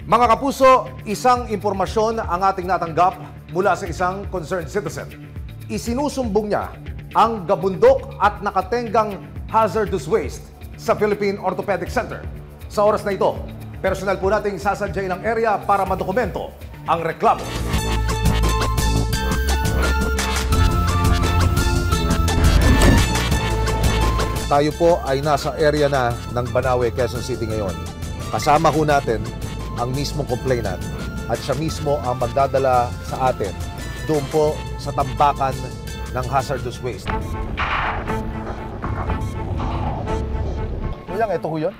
Mga kapuso, isang impormasyon ang ating natanggap mula sa isang concerned citizen. Isinusumbong niya ang gabundok at nakatenggang hazardous waste sa Philippine Orthopedic Center. Sa oras na ito, personal po nating sasadyain ang area para madokumento ang reklamo. Tayo po ay nasa area na ng Banawe, Quezon City ngayon. Kasama ho natin ang mismong complainant at siya mismo ang magdadala sa atin doon po sa tambakan ng hazardous waste. Kuya, ito ho yun?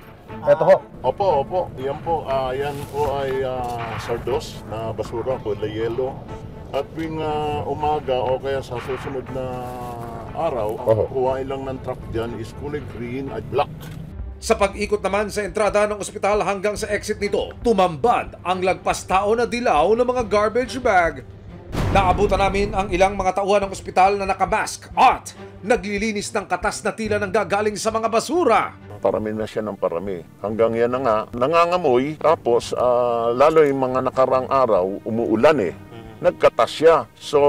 Ito ho? Opo. Yan po ay sardos na basura, kulay yelo. At tuwing umaga o kaya sa susunod na araw, ang kuhain lang ng truck dyan is kulay green at black. Sa pag-ikot naman sa entrada ng ospital hanggang sa exit nito, tumambad ang lagpas tao na dilaw ng mga garbage bag. Naabutan namin ang ilang mga tauhan ng ospital na nakamask at naglilinis ng katas na tila nang gagaling sa mga basura. Parami na siya ng parami. Hanggang yan na nga, nangangamoy. Tapos, lalo yung mga nakarang araw, umuulan Nagkatas siya. So,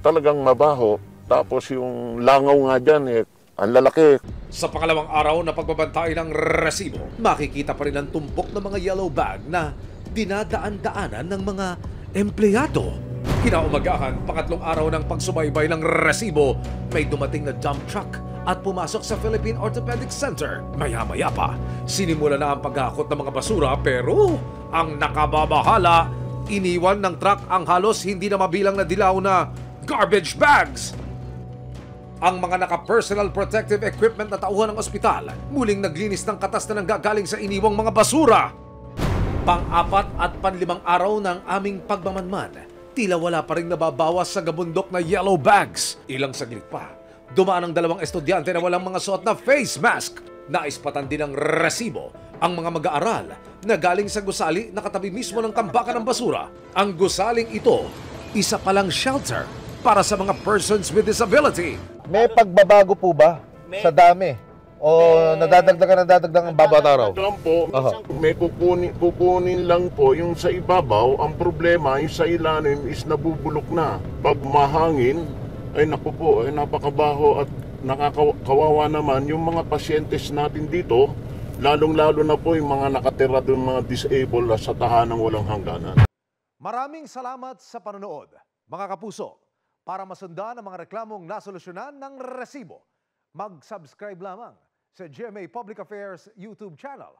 talagang mabaho. Tapos yung langaw nga dyan ang lalaki. Sa pangalawang araw na pagbabantay ng resibo, makikita pa rin ang tumpok ng mga yellow bag na dinadaan-daanan ng mga empleyado. Kinaumagahan, pangatlong araw ng pagsubaybay ng resibo, may dumating na dump truck at pumasok sa Philippine Orthopedic Center. Maya-maya pa, sinimula na ang paghakot ng mga basura pero ang nakababahala, iniwan ng truck ang halos hindi na mabilang na dilaw na garbage bags. Ang mga naka-personal protective equipment na tauhan ng ospital muling naglinis ng katas na nanggagaling sa iniwang mga basura. Pang-apat at panlimang araw ng aming pagmamanman, tila wala pa rin nababawas sa gabundok na yellow bags. Ilang saglit pa, dumaan ang dalawang estudyante na walang mga suot na face mask. Naispatan din ng resibo ang mga mag-aaral na galing sa gusali na katabi mismo ng tambakan ng basura. Ang gusaling ito, isa palang shelter para sa mga persons with disability. May pagbabago po ba sa dami? O nadadagdagan ang bawat araw? May kukunin lang po yung sa ibabaw. Ang problema, yung sa ilalim is nabubulok na. Pag mahangin, ay naku po, ay napakabaho at nakakawawa naman yung mga pasyentes natin dito, lalong-lalo na po yung mga nakatira doon, mga disabled sa tahanang walang hangganan. Maraming salamat sa panonood, mga kapuso. Para masundan ang mga reklamong nasolusyonan ng resibo, mag-subscribe lamang sa GMA Public Affairs YouTube channel